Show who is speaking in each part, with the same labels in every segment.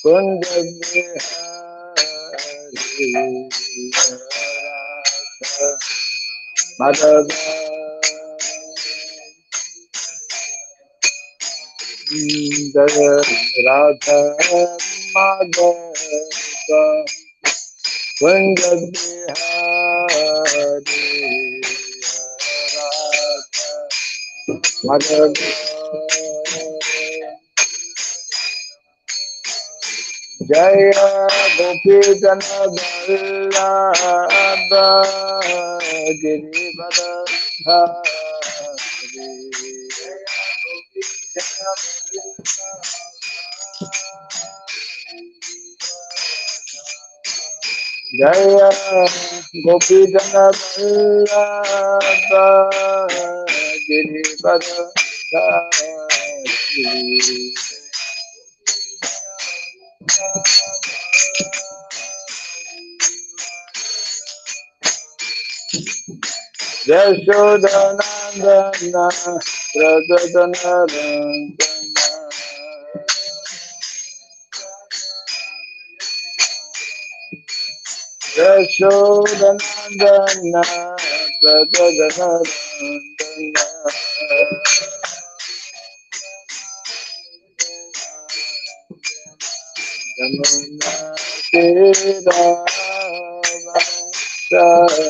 Speaker 1: Kund Madhava Radha Madhava Kund Radha Madhava Jaya Gopi Jana Vallabha Girivara Dhari Jaya Gopi Jana Vallabha Girivara Dhari Yashodanandana Prajadanarandana Yashodanandana Prajadanarandana Yamuna Kira Vasari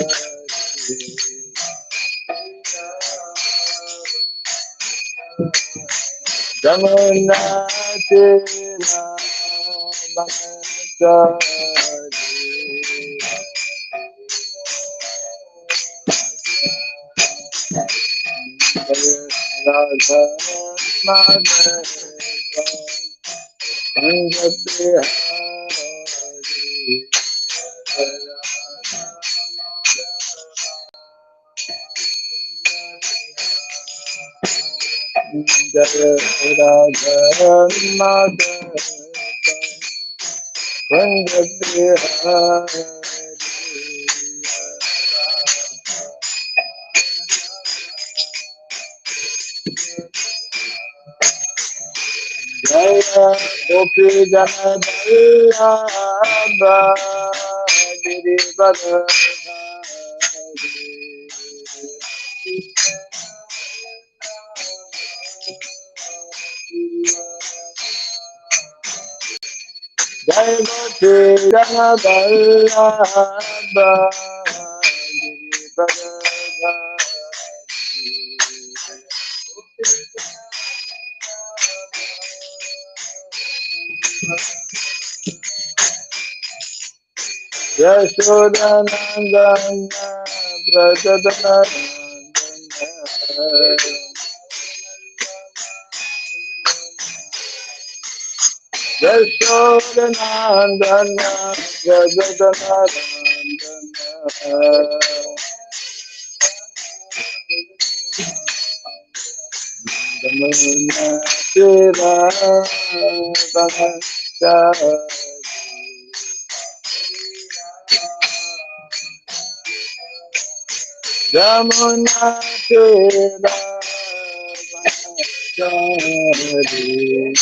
Speaker 1: Yamuna Kira Vasari Radha Madhava Jaya Gopi Jana Vallabha Girivara Jaya Gopi Jana Vallabha Girivara Yashodanandana Prajadanarandana Yashodanandana Prajadanarandana Yamuna Tira Vasari Yamuna Tira Vasari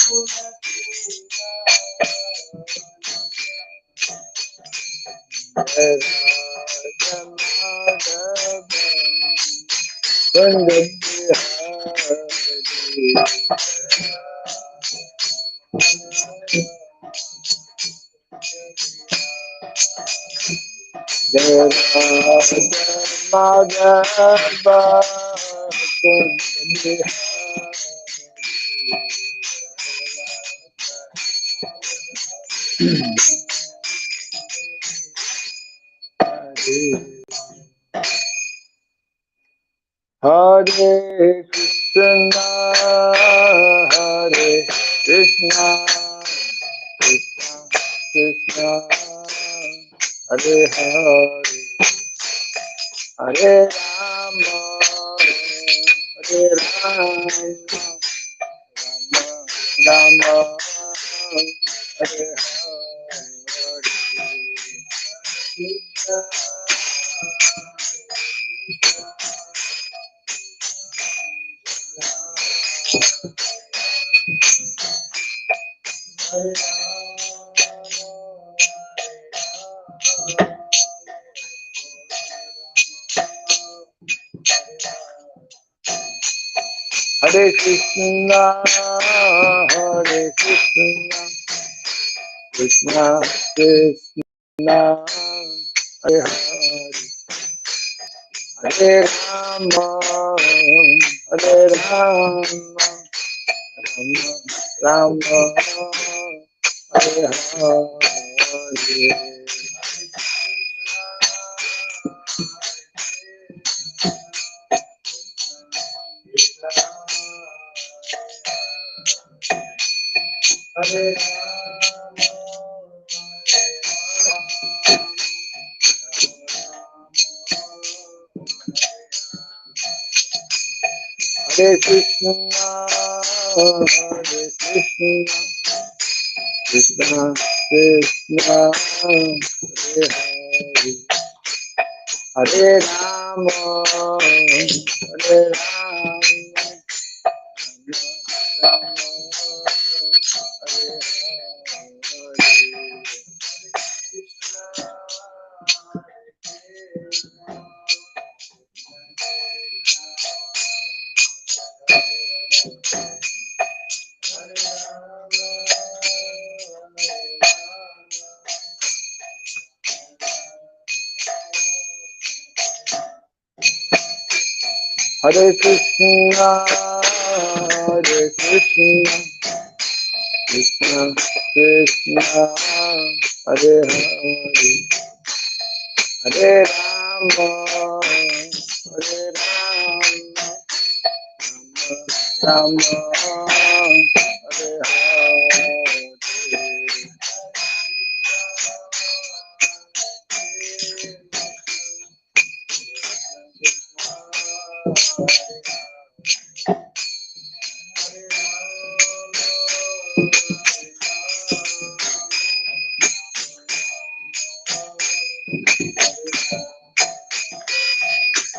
Speaker 1: Hare Krishna, Hare Krishna, Krishna Krishna, Hare Hare, Hare Rama, Hare Rama, Rama Rama, Hare Hare Krishna, Hare Krishna, Krishna Krishna, Hare Hare, Hare Rama, Hare Rama, Rama Rama, Hare Hare. Hare Krishna, Hare Krishna, Krishna Krishna, Hare Hare, Hare Rama, Hare Rama, Rama Hare Hare. Hare Krishna, Hare Krishna, Krishna Krishna, Hare Hare, Hare Rama, Hare Rama, Rama Hare Hare.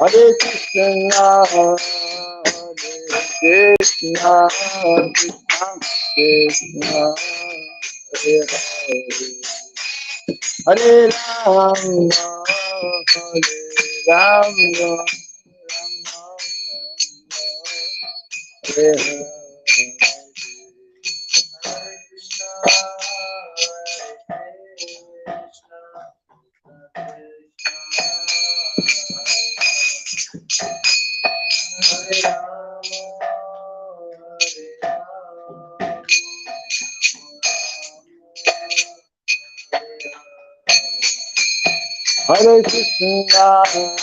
Speaker 1: Hare Krishna, Hare Krishna, Krishna Krishna, Hare Hare, Hare Rama, Hare Rama, Rama Hare Hare. Hare Krishna, Hare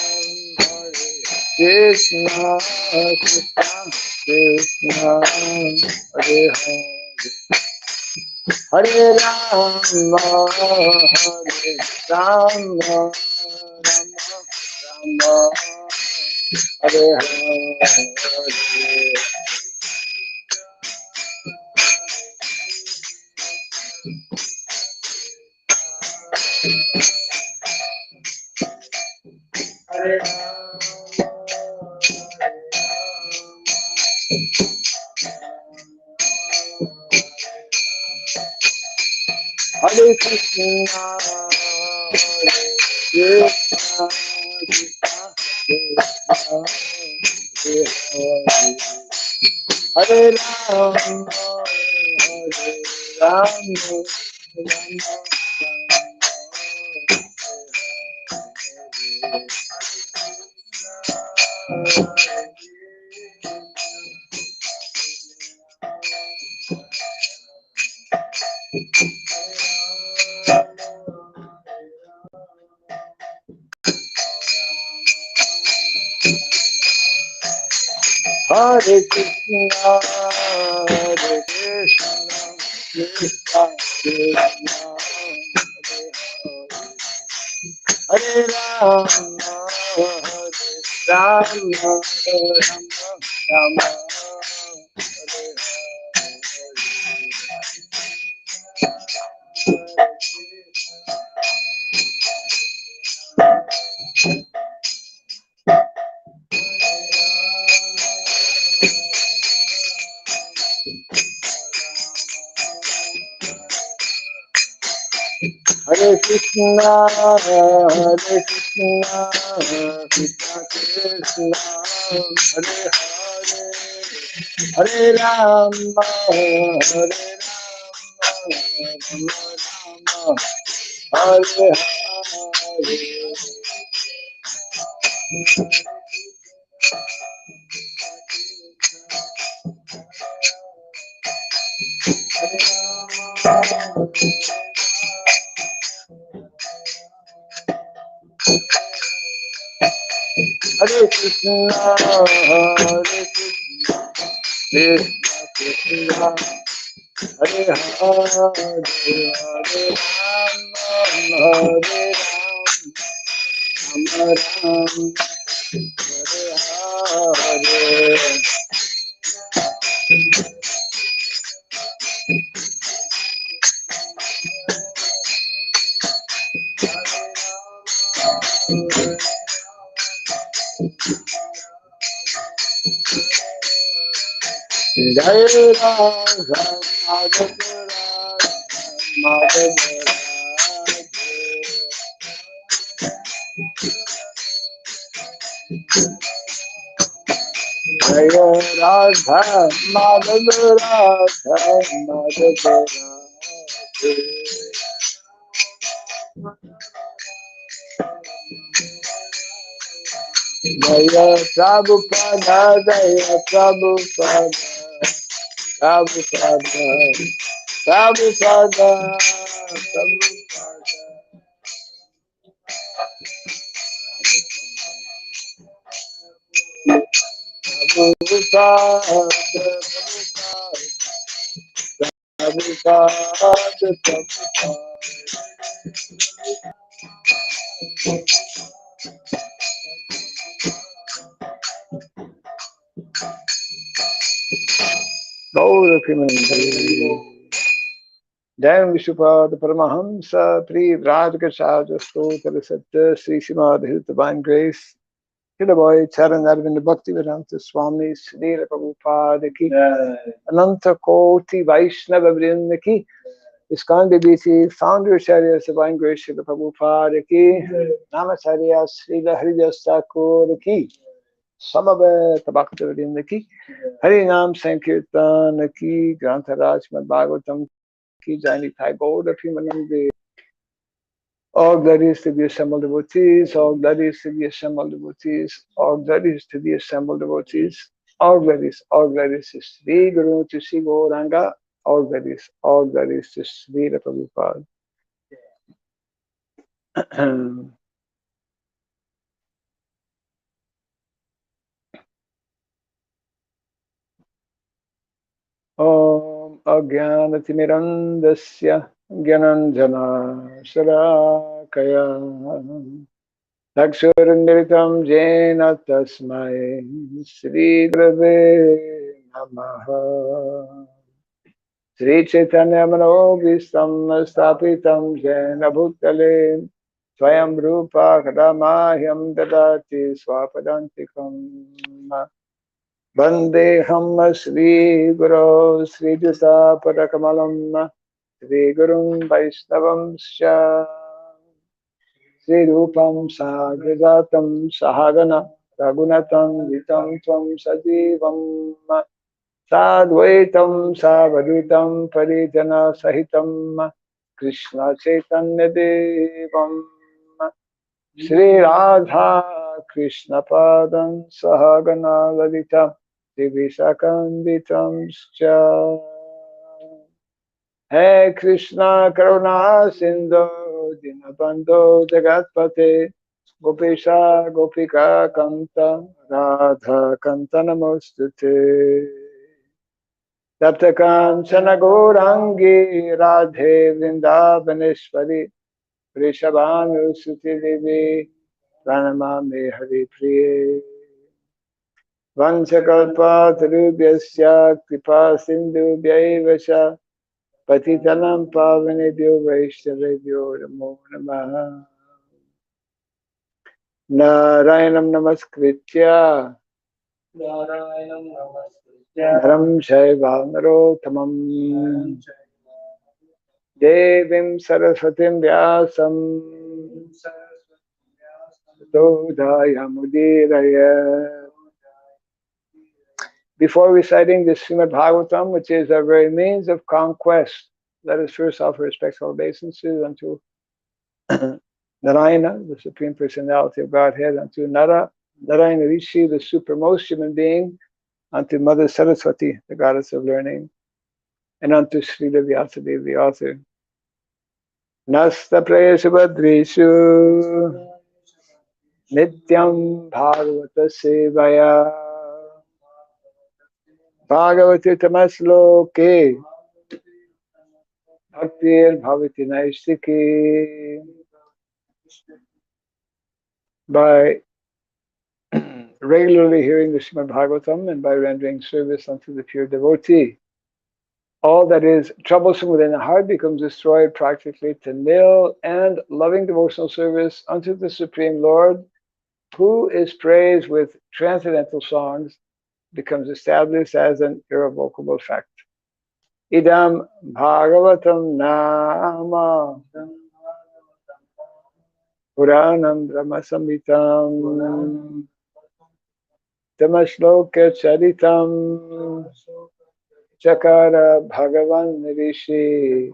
Speaker 1: Krishna, Krishna Krishna, Hare Hare, Hare Rama, Hare Rama, Rama Rama, Hare Hare. Hare Krishna, Hare Krishna, Krishna Krishna, Hare Hare, Hare Rama, Hare Rama, Rama Hare Krishna, Hare Krishna, Krishna Krishna, Hare Rama, Hare Rama, Rama Rama, Hare Hare Krishna, Hare Krishna, Krishna Krishna, Hare Hare, Hare Rama, Hare Rama, Hare Hare. Hare Krishna, Hare Krishna, Krishna Krishna, Hare Hare, Hare Rama, Hare Rama, Hare Hare. Jai Radha Madhava Madhava Jai Radha Madhava Madhava Jaya Prabhupada, Jaya Prabhupada, Prabhupada, Prabhupada, Prabhupada, Prabhupada, Prabhupada. Gaura Premanandi. Jayam Vishnupada Paramahamsa Pri Vrajaka Saja Stotala Satya Sri Srimad Divine Grace Hidaboy Charan Arvind Bhakti Vedanta Swami Srila Prabhupada Ki Ananta Koti Vaishnava Vrinda Ki ISKCON DBC Founder Acharya Divine Grace Srila Prabhupada Ki Namacharya Srila Haridas Thakur Ki Samaveta Bhakti Vrinda Ki Harinam Sankirtan Ki Grantharaj Srimad Bhagavatam Ki Jai Thai Gaur Premanandi. All glories to the assembled devotees, all glories to the assembled devotees, all glories to the assembled devotees, all glories to Sri Guru, to Sri Gauranga, all glories to Sri Prabhupada. Om Ajnanatimirandasya Gyananjana Sarakaya Lakshurindritam Jena Tasmai Sri Gurave Namaha Sri Chaitanya Manovistam Stapitam Jena Bhutale Swayam Rupa Kadamahyam Dadati Swapadantikam Vandeham Sri Guru Sri Juta Padakamalam Sri Gurum Vaishnavam Sya Sri Rupam Sagrajatam Sahagana Ragunatam Vitam Tvam Sajivam Sadvaitam Savadutam Parijana Sahitam Krishna Chaitanya Devam Sri Radha Krishna Padam Sahagana Lalita Divisakanditam Scha Hey Krishna Karuna Sindhu Dinabandhu Jagatpate Gopesha Gopika Kanta Radha Kanta Namostute Taptakanchana Gourangi Radhe Vrindavaneshwari Vrishabhanu Suti Devi Pranamami Hari Priye Vanchakalpatarubhyasya Kripa Sindhubhyaiva Patitanam Pavanebhyo Vaishnavebhyo Namo Namaha Narayanam Namaskritya Dharam Shaiva Narottamam Devim Saraswatim Vyasam Todaya Mudiraya. Before reciting the Srimad Bhagavatam, which is our very means of conquest, let us first offer respectful obeisances unto Narayana, the Supreme Personality of Godhead, unto Narayana Rishi, the supermost human being, unto Mother Saraswati, the goddess of learning, and unto Srila Vyasadeva, the author. Nasta Prayasubhadreshu Nityam Bhagavata Sevaya Bhagavati Tamasloke Bhaktir Bhavati Naistiki. By regularly hearing the Srimad Bhagavatam and by rendering service unto the pure devotee, all that is troublesome within the heart becomes destroyed practically to nil, and loving devotional service unto the Supreme Lord, who is praised with transcendental songs, becomes established as an irrevocable fact. Idam Bhagavatam Nama Puranam Brahma Samhitam Tamashloka Charitam Chakara Bhagavan Rishi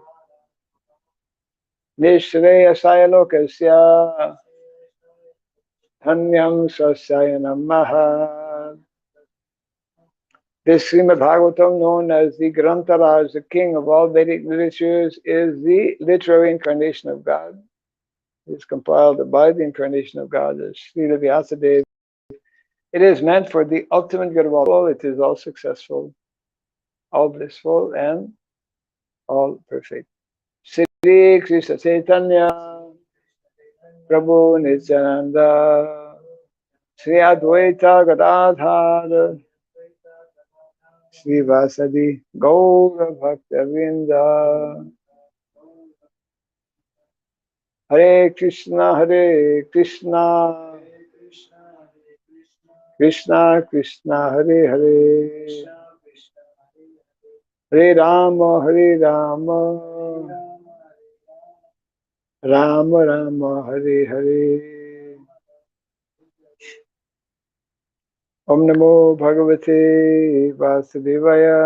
Speaker 1: Nishreyasaya Lokasya Dhanyam Swasayanam Maha. This Srimad Bhagavatam, known as the Grantaraj, the king of all Vedic literatures, is the literary incarnation of God. It is compiled by the incarnation of God, as Srila Vyasadeva. It is meant for the ultimate good of all. It is all successful, all blissful, and all perfect. Sri Krishna Chaitanya Prabhu Nityananda Sri Advaita Gadadhar Sri Vasadi Gaura Bhaktavinda. Hare Krishna Krishna Krishna Hare Hare Hare Rama Rama Rama Hare Hare. Om Namo Bhagavate Vasudevaya.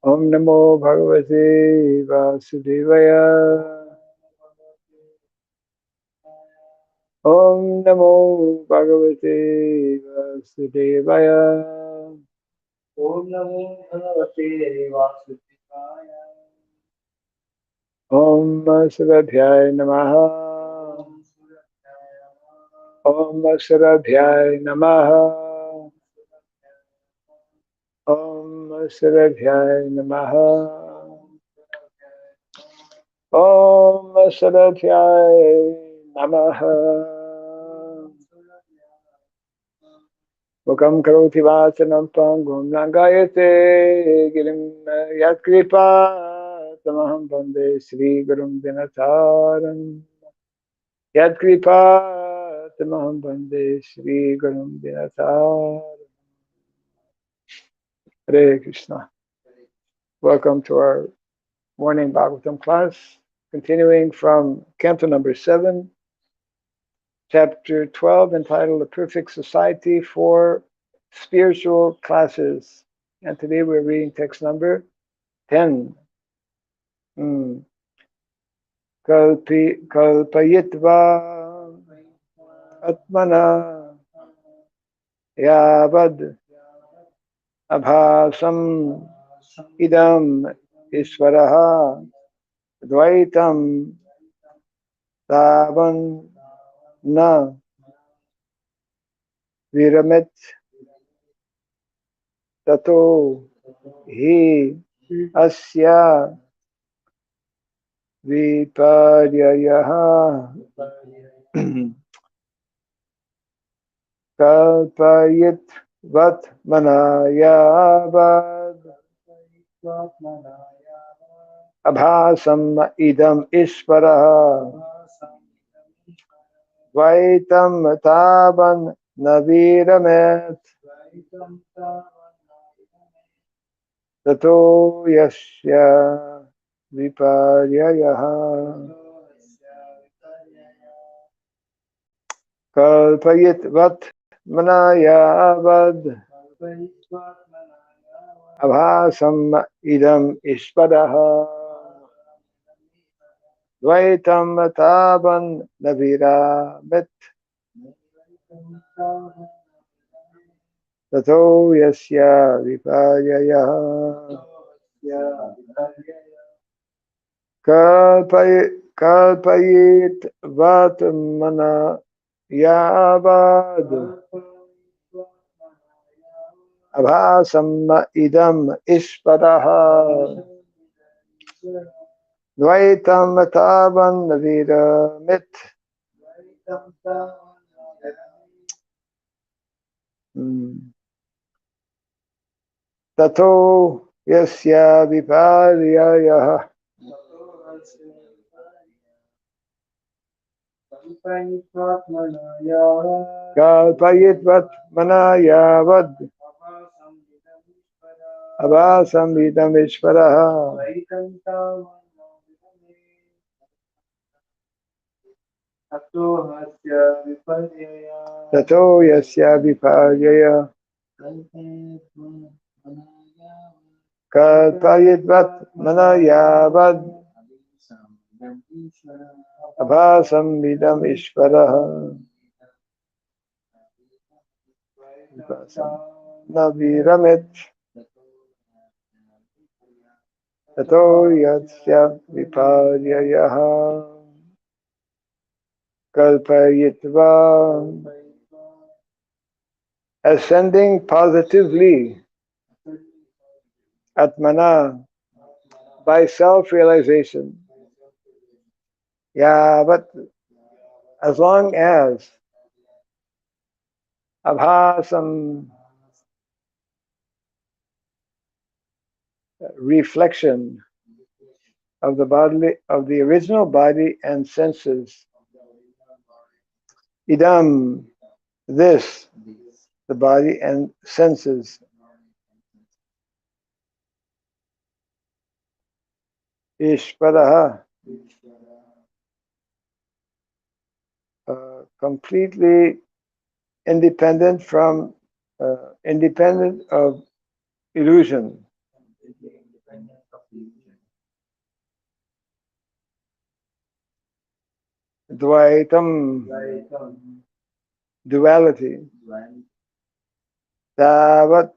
Speaker 1: Om Namo Bhagavate Vasudevaya. Om Namo Bhagavate Vasudevaya. Om Namo Bhagavate Vasudevaya. Om Surabhyaya Namaha. Om Surabhyaya Namaha. Om Surabhyaya Namaha. Om Surabhyaya Namaha. Mukam karoti vasanam pangum langayate girim yatkripa tamaham bande Sri Gurum Dinataram. Yatkripa tamaham bande Sri Gurum Dinataram. Hare Krishna. Welcome to our morning Bhagavatam class, continuing from canto number 7, chapter 12, entitled The Perfect Society for Spiritual Classes. And today we're reading text number 10. Kalpayitva Atmana Yavad Abhasam Idam Isvaraha Dvaitam Tavan Na Viramit Tato Hi Asya Viparyayaha Kalpayit Vat Manayavad Abhasam Idam Isvaraha Vaitam taban naviramet tato yasya viparyayaha kalpayit vat manayavad abhasam idam ishpadaha Dvaitam taban naviramet tato yasya vipayaya kalpayit vatmana yavad abhasam idam ishpadaha Dvaitam taban naviramet tato yasya viparyayaha kalpayitvat manayavad abhasam idam ishvaraha tato yasya viparyaya kalpayitvat manayavad abhasam idam ishvaraha naviramet tato yasya viparyayaha kalpayitva ascending positively atmana by self-realization. Yeah, but as long as abhasam reflection of the body, of the original body and senses, idam, this, the body and senses, ishpadaha, completely independent from, independent of illusion. Dvaitam, duality. Tavat,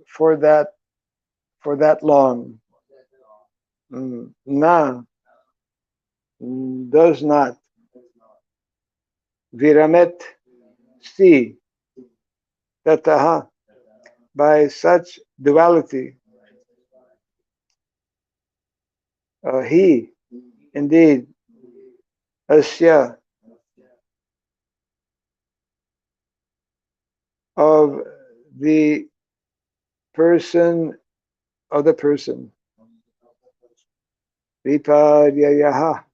Speaker 1: for that long. Na, does not. Viramet, see. Tataha, by such duality. He, indeed, asya, of the person, viparyayaha,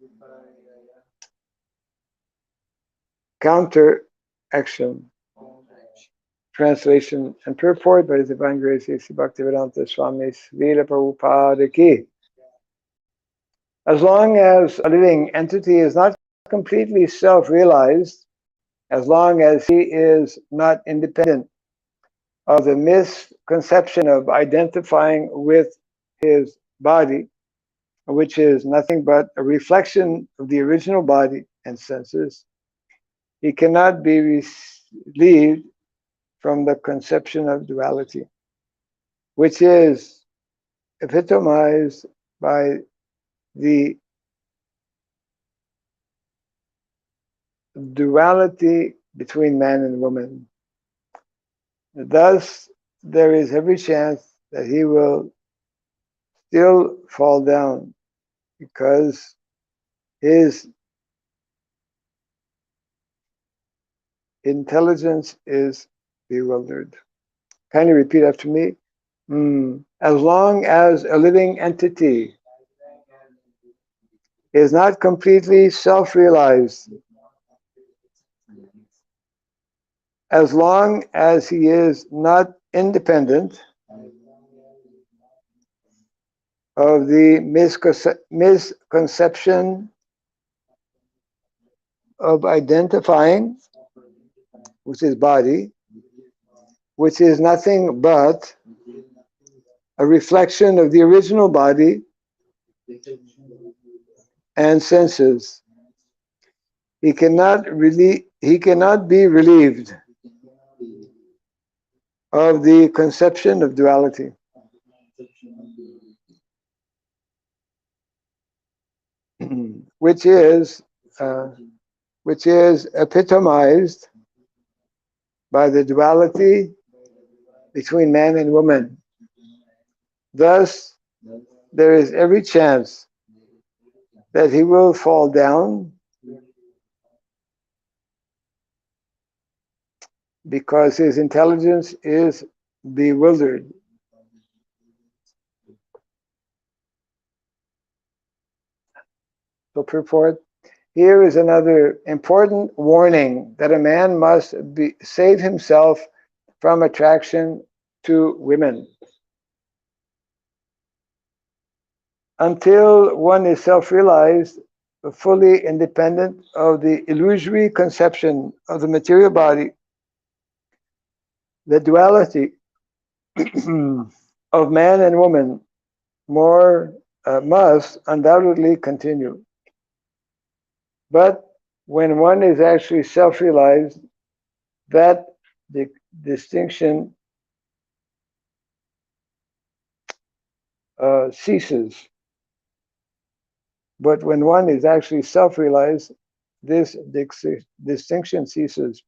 Speaker 1: counter action. Translation and purport by His Divine Grace A.C. Bhaktivedanta Swami Srila Prabhupada Ki. As long as a living entity is not completely self-realized, as long as he is not independent of the misconception of identifying with his body, which is nothing but a reflection of the original body and senses, he cannot be relieved from the conception of duality, which is epitomized by the duality between man and woman. Thus, there is every chance that he will still fall down because his intelligence is bewildered. Kindly repeat after me. As long as a living entity is not completely self-realized as long as he is not independent of the misconception of identifying with his body, which is nothing but a reflection of the original body and senses. He cannot be relieved of the conception of duality. which is epitomized by the duality between man and woman. Thus, there is every chance that he will fall down because his intelligence is bewildered. So purport, here is another important warning that a man must save himself from attraction to women. Until one is self-realized, fully independent of the illusory conception of the material body, the duality of man and woman must undoubtedly continue. But when one is actually self-realized, that distinction ceases. But when one is actually self-realized, this distinction ceases.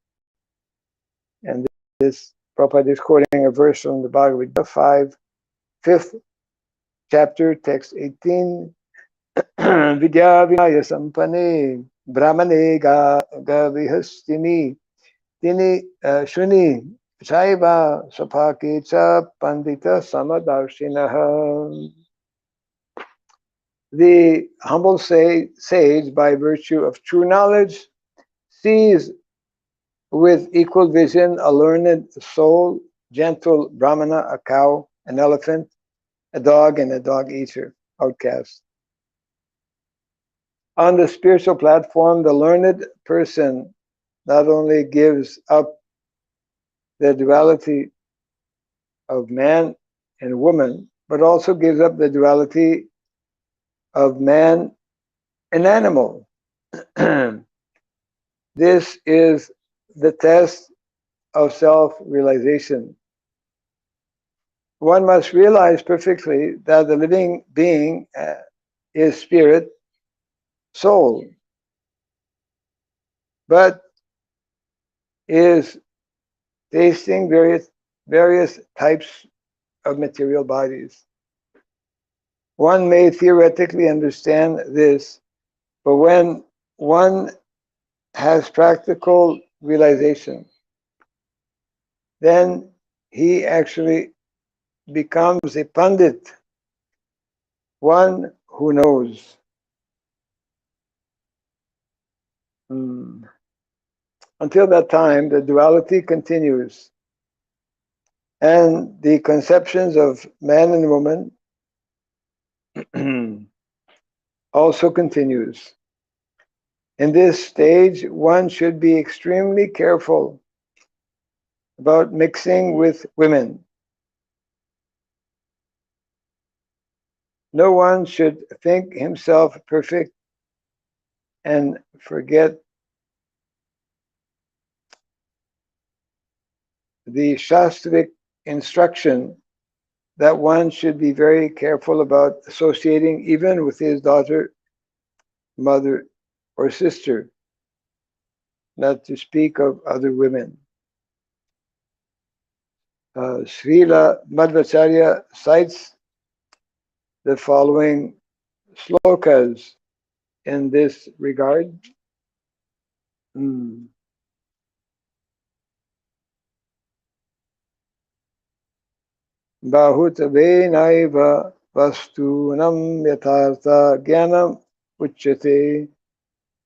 Speaker 1: And this Prabhupada is quoting a verse from the Bhagavad Gita 5th chapter, text 18. Vidya vinaya sampane brahmane gavihastini tini shuni chaiva sapake cha pandita samadarshinaha. The humble sage, by virtue of true knowledge, sees with equal vision a learned soul, gentle brahmana, a cow, an elephant, a dog, and a dog-eater, outcast. On the spiritual platform, the learned person not only gives up the duality of man and woman, but also gives up the duality of man and animal. This is the test of self-realization. One must realize perfectly that the living being is spirit, soul, but is tasting various types of material bodies. One may theoretically understand this, but when one has practical realization, then he actually becomes a pandit, one who knows. Until that time, the duality continues, and the conceptions of man and woman also continues. In this stage, one should be extremely careful about mixing with women. No one should think himself perfect and forget the Shastric instruction that one should be very careful about associating even with his daughter, mother, or sister, not to speak of other women. Srila Madhvacharya cites the following slokas in this regard. Bahutave naiva vastunam yathartha jnanam uchyate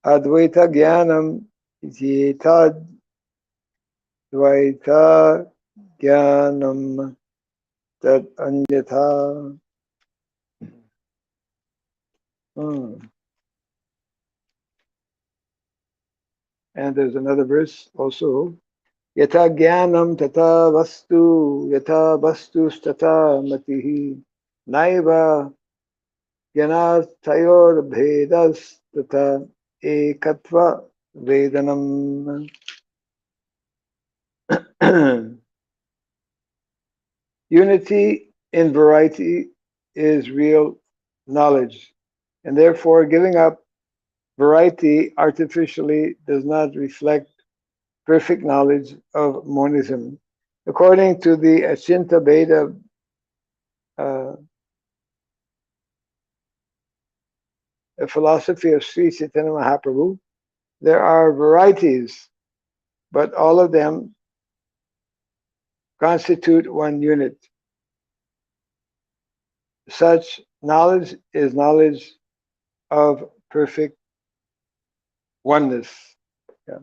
Speaker 1: advaita jnanam yetad dvaita jnanam tad anyatha. And there's another verse also. Yata jnanam tata vastu tata matihi naiva jnanastayor bhedas tata ekatva vedanam. Unity in variety is real knowledge, and therefore giving up variety artificially does not reflect perfect knowledge of monism. According to the Achinta Beda philosophy of Sri Chaitanya Mahaprabhu, there are varieties, but all of them constitute one unit. Such knowledge is knowledge of perfect oneness. Yeah.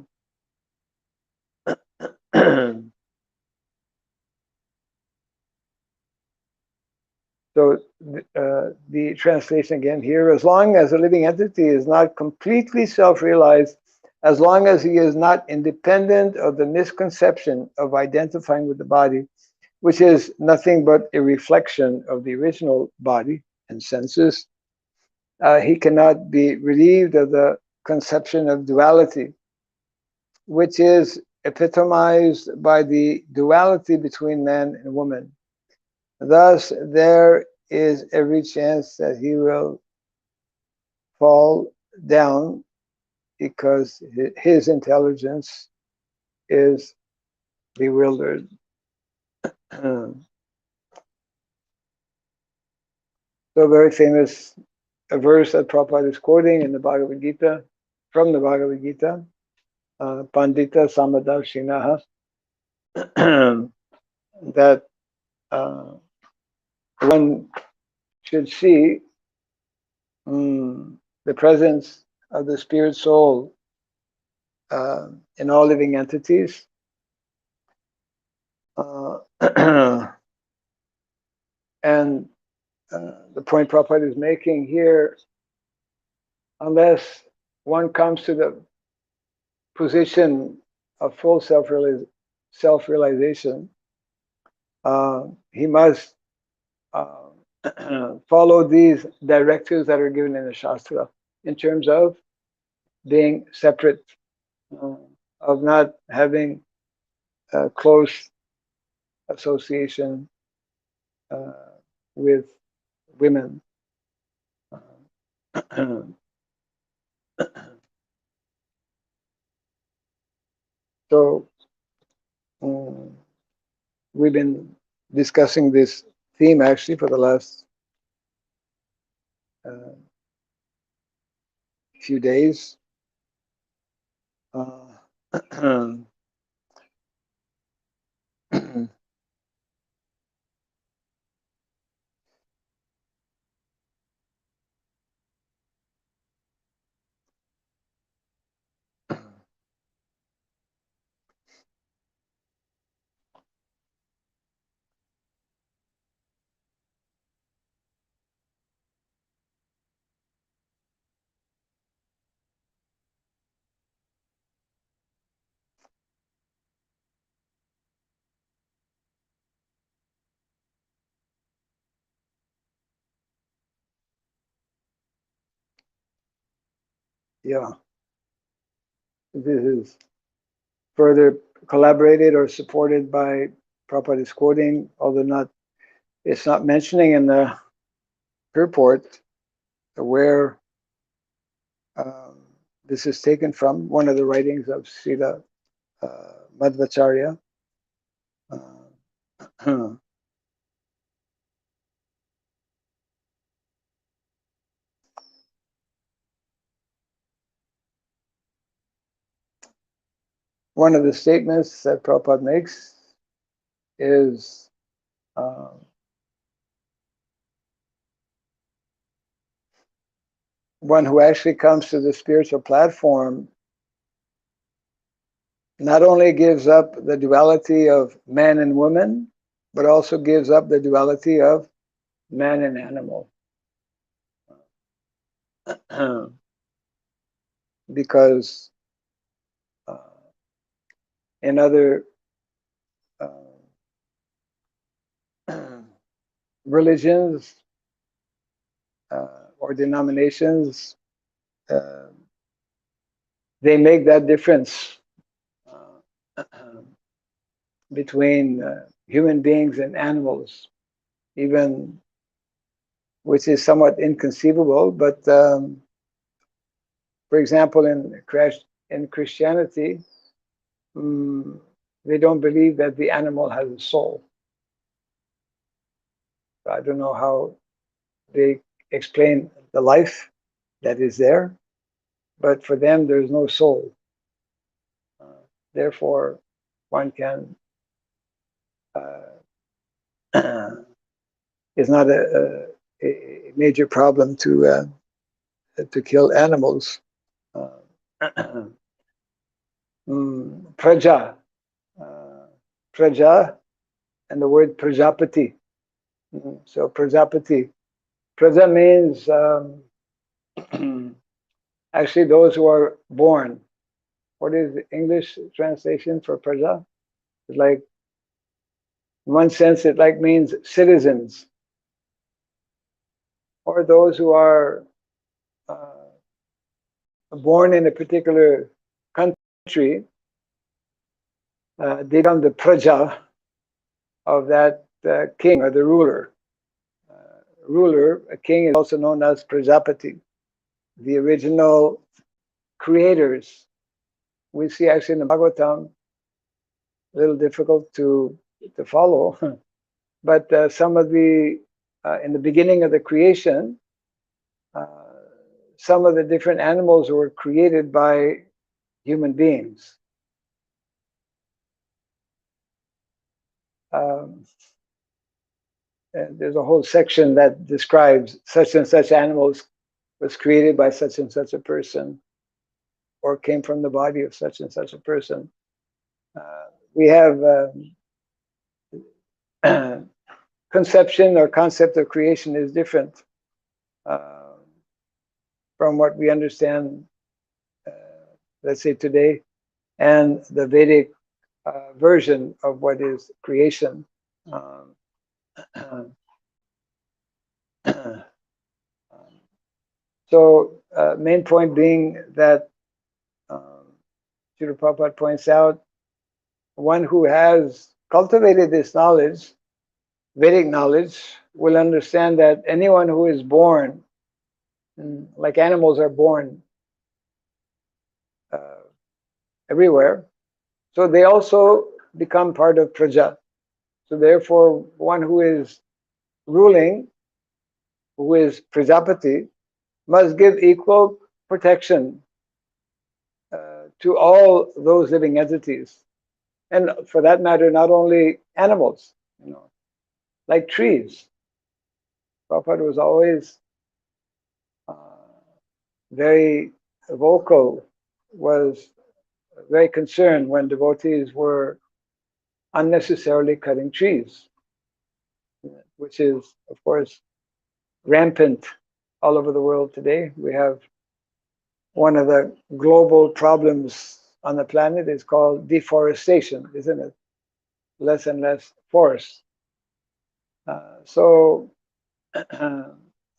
Speaker 1: So the translation again here, as long as a living entity is not completely self-realized, as long as he is not independent of the misconception of identifying with the body, which is nothing but a reflection of the original body and senses, he cannot be relieved of the conception of duality, which is epitomized by the duality between man and woman. Thus, there is every chance that he will fall down because his intelligence is bewildered. So, a very famous verse that Prabhupada is quoting in the Bhagavad Gita, from the Bhagavad Gita, Pandita Samadarshinaha, that one should see the presence of the spirit soul in all living entities. And the point Prabhupada is making here, unless one comes to the position of full self-realization, he must follow these directives that are given in the Shastra in terms of being separate, of not having close association with women. So we've been discussing this theme actually for the last few days. Yeah, this is further collaborated or supported by Prabhupada's quoting, although it's not mentioning in the purport where this is taken from, one of the writings of Srila Madhvacharya. One of the statements that Prabhupada makes is one who actually comes to the spiritual platform not only gives up the duality of man and woman, but also gives up the duality of man and animal. Because in other religions or denominations, they make that difference between human beings and animals, even, which is somewhat inconceivable. But for example, in Christianity, they don't believe that the animal has a soul. I don't know how they explain the life that is there, but for them, there's no soul. Therefore, one can it's not a major problem to kill animals. Praja, praja, and the word prajapati. So prajapati, praja means actually those who are born. What is the English translation for praja? It's like, in one sense, it like means citizens, or those who are born in a particular country. They become the praja of that king or the ruler. A king, is also known as Prajapati, the original creators. We see actually in the Bhagavatam, a little difficult to follow, but some of the, in the beginning of the creation, some of the different animals were created by human beings. And there's a whole section that describes such and such animals was created by such and such a person, or came from the body of such and such a person. We have conception or concept of creation is different from what we understand, let's say today, and the Vedic version of what is creation. So, main point being that Srila Prabhupada points out, one who has cultivated this knowledge, Vedic knowledge, will understand that anyone who is born, like animals are born everywhere, so they also become part of praja. So therefore, one who is ruling, who is Prajapati, must give equal protection to all those living entities. And for that matter, not only animals, like trees. Prabhupada was always very vocal, was very concerned when devotees were unnecessarily cutting trees, which is, of course, rampant all over the world today. We have one of the global problems on the planet is called deforestation, isn't it? Less and less forests. So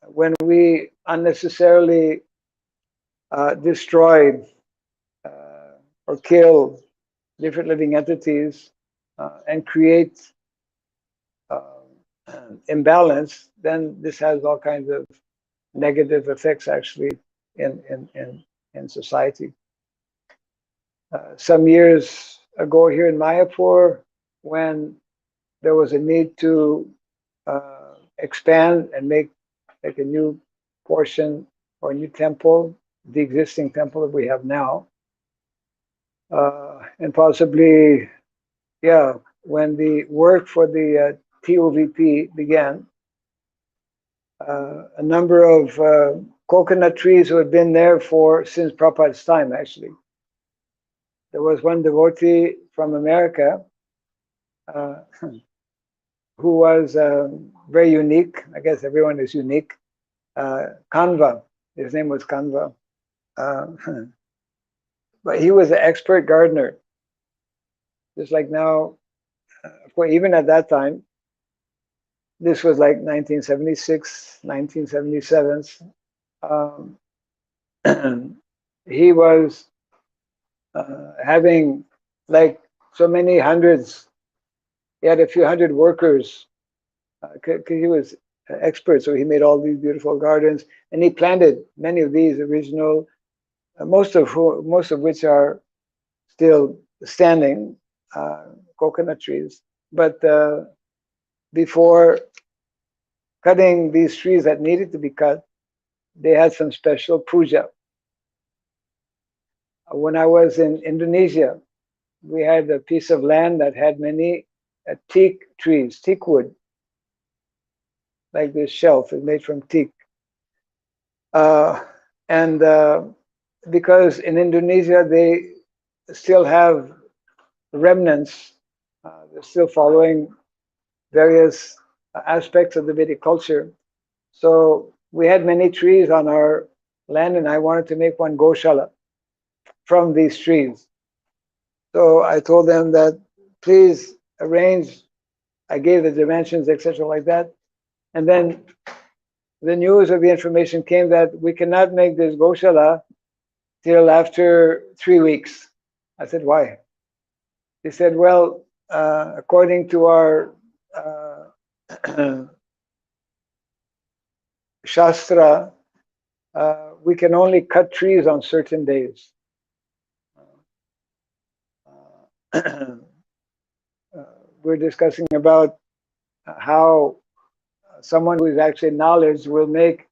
Speaker 1: when we unnecessarily destroy or kill different living entities and create imbalance, then this has all kinds of negative effects actually in society. Some years ago here in Mayapur, when there was a need to expand and make a new portion or a new temple, the existing temple that we have now, and possibly, when the work for the TOVP began, a number of coconut trees who had been there since Prabhupada's time, actually. There was one devotee from America who was very unique. I guess everyone is unique. Kanva, his name was Kanva. But he was an expert gardener. Just like now, of course, even at that time, this was like 1976, 1977. He was having like so many hundreds. He had a few hundred workers because he was an expert. So he made all these beautiful gardens, and he planted many of these original, most of which are still standing, coconut trees. But before cutting these trees that needed to be cut, they had some special puja. When I was in Indonesia, we had a piece of land that had many teak trees, teak wood, like this shelf is made from teak. And because in Indonesia they still have remnants, they're still following various aspects of the Vedic culture. So we had many trees on our land, and I wanted to make one Goshala from these trees. So I told them that please arrange. I gave the dimensions, etc., like that. And then the news of the information came that we cannot make this Goshala till after 3 weeks. I said, why? They said, well, according to our Shastra, we can only cut trees on certain days. We're discussing about how someone who is actually knowledge will make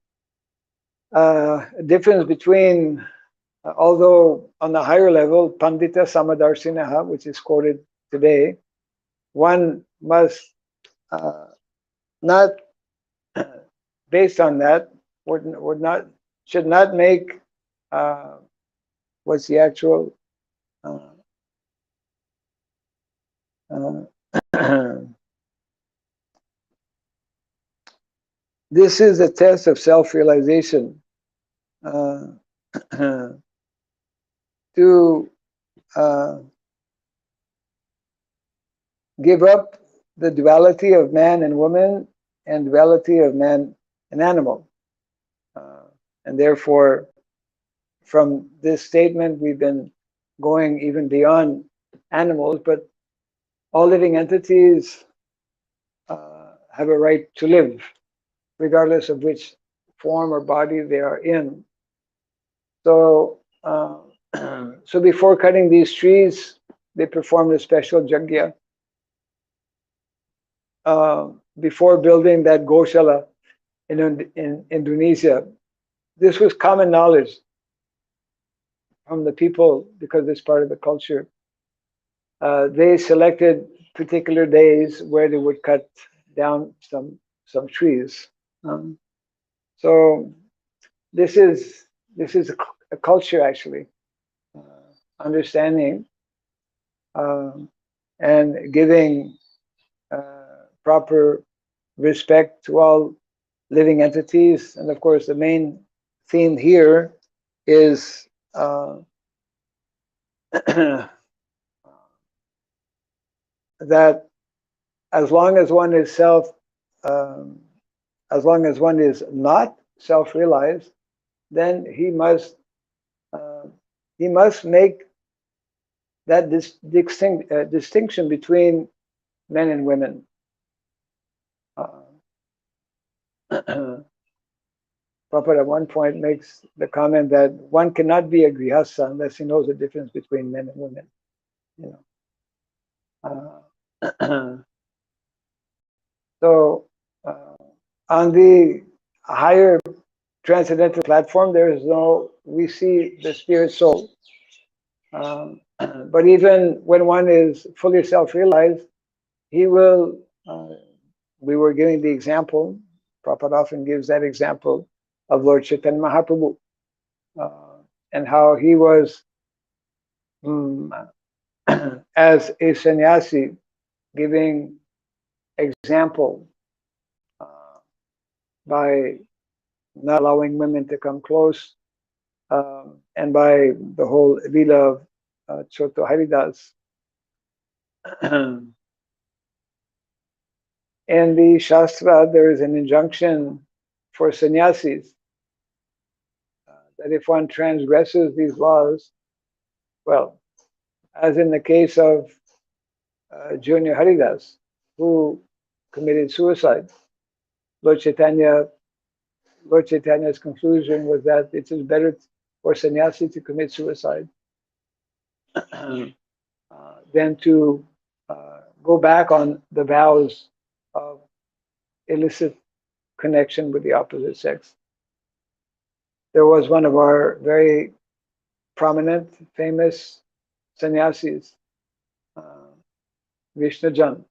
Speaker 1: a difference between, although on the higher level, Pandita Samadarsinaha, which is quoted today, one must not, based on that, should not make, what's the actual, this is a test of self-realization. To give up the duality of man and woman and duality of man and animal. And therefore, from this statement, we've been going even beyond animals, but all living entities have a right to live, regardless of which form or body they are in. So, so before cutting these trees, they performed a special yajna. Before building that Goshala in Indonesia, this was common knowledge from the people because it's part of the culture. They selected particular days where they would cut down some trees. So this is a culture actually, understanding and giving proper respect to all living entities. And of course, the main theme here is that as long as one is not self-realized, then he must make that distinction between men and women. Prabhupada at one point makes the comment that one cannot be a grihastha unless he knows the difference between men and women. You know. So on the higher transcendental platform, we see the spirit soul. But even when one is fully self-realized, he will, we were giving the example, Prabhupada often gives that example, of Lord Chaitanya Mahaprabhu, and how he was, as a sannyasi, giving example by not allowing women to come close, and by the whole Leela of Choto Haridas. In the Shastra, there is an injunction for sannyasis that if one transgresses these laws, well, as in the case of Junior Haridas, who committed suicide, Lord Chaitanya's conclusion was that it is better for sannyasi to commit suicide than to go back on the vows of illicit connection with the opposite sex. There was one of our very prominent, famous sannyasis, Vishnujan.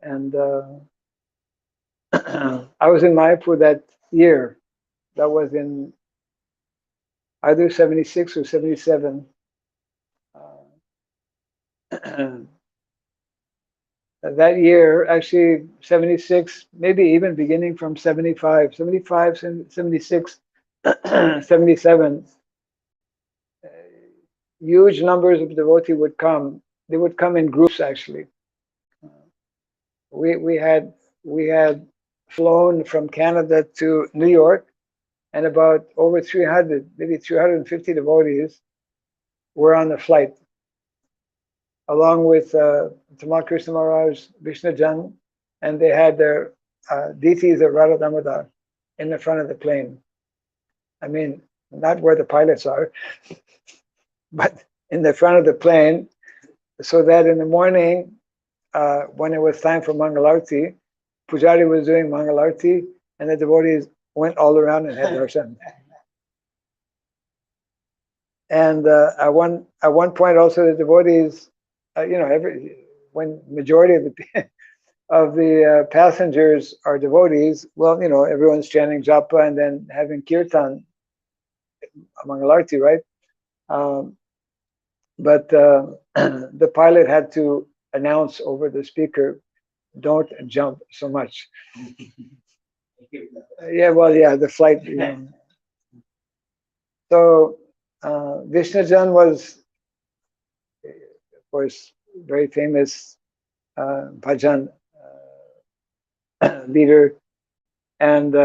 Speaker 1: And I was in Mayapur that year. That was in either 76 or 77. That year, actually 76, maybe even beginning from 75, 76, 77, huge numbers of devotees would come. They would come in groups, actually. We had flown from Canada to New York, and about over 300, maybe 350 devotees were on the flight, along with Tamal Krishna Maharaj, Vishnujan, and they had their deities of Radha Damodar in the front of the plane. I mean, not where the pilots are, but in the front of the plane, so that in the morning, when it was time for Mangalarti, Pujari was doing Mangalarti, and the devotees went all around and had darshan. And at one point, also the devotees, when majority of the passengers are devotees, well, everyone's chanting japa and then having kirtan, Mangalarti, right? But the pilot had to announce over the speaker, "Don't jump so much." The flight. So Vishnujan was, of course, very famous bhajan leader, and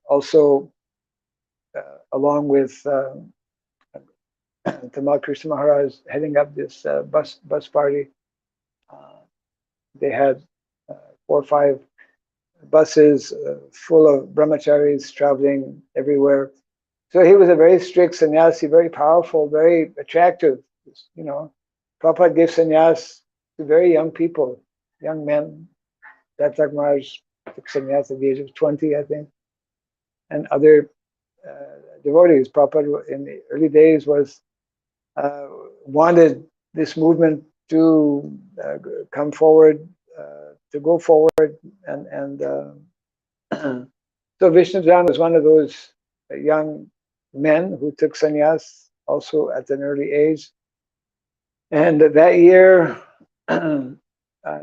Speaker 1: also along with Tamal Krishna Maharaj heading up this bus party. They had 4 or 5 buses full of brahmacharis traveling everywhere. So he was a very strict sannyasi, very powerful, very attractive. Prabhupada gave sannyas to very young people, young men. Datta Maharaj took sannyas at the age of 20, I think. And other devotees. Prabhupada in the early days wanted this movement to come forward, to go forward, and so Vishnujan was one of those young men who took sannyas also at an early age. And that year,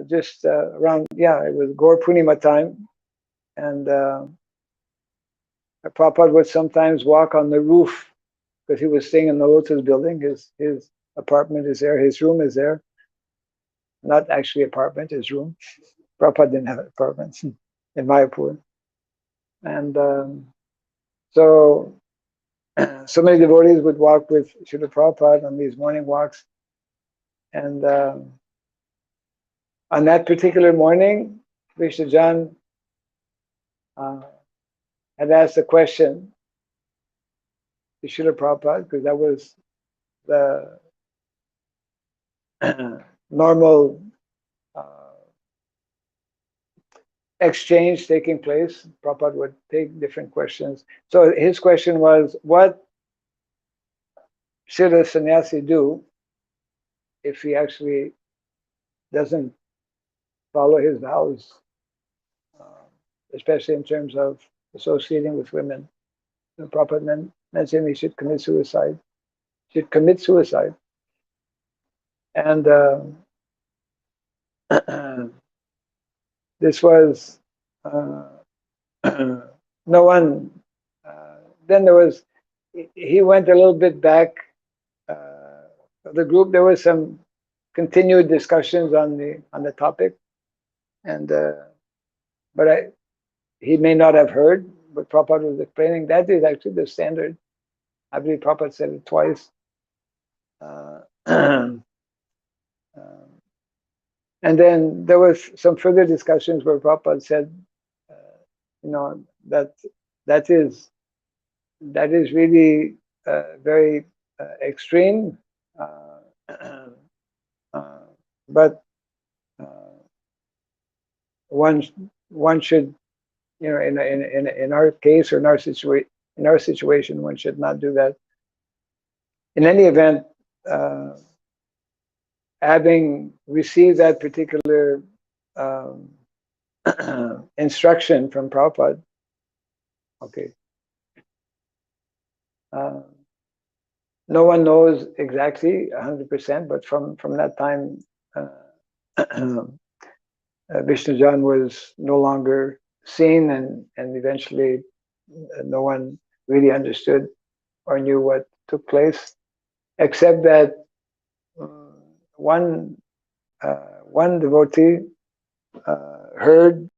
Speaker 1: just around, it was Gaur Purnima time, and Prabhupada would sometimes walk on the roof because he was staying in the Lotus building. His apartment is there, his room is there. Not actually apartment, his room. Prabhupada didn't have apartments in Mayapur. And so many devotees would walk with Srila Prabhupada on these morning walks. And on that particular morning, Vishnujan had asked a question to Srila Prabhupada, because that was the normal exchange taking place. Prabhupada would take different questions. So his question was, what should a sannyasi do if he actually doesn't follow his vows, especially in terms of associating with women. The Prabhupada mentioned he should commit suicide. Should commit suicide. And this was no one. Then there was. He went a little bit back. The group, there was some continued discussions on the topic, and but he may not have heard what Prabhupada was explaining. That is actually the standard. I believe Prabhupada said it twice. And then there was some further discussions where Prabhupada said, that is really very extreme, but one should, in our case or in our situation, one should not do that. In any event, having received that particular instruction from Prabhupada, okay, no one knows exactly 100%, but from that time, Vishnujan was no longer seen, and eventually no one really understood or knew what took place, except that one devotee heard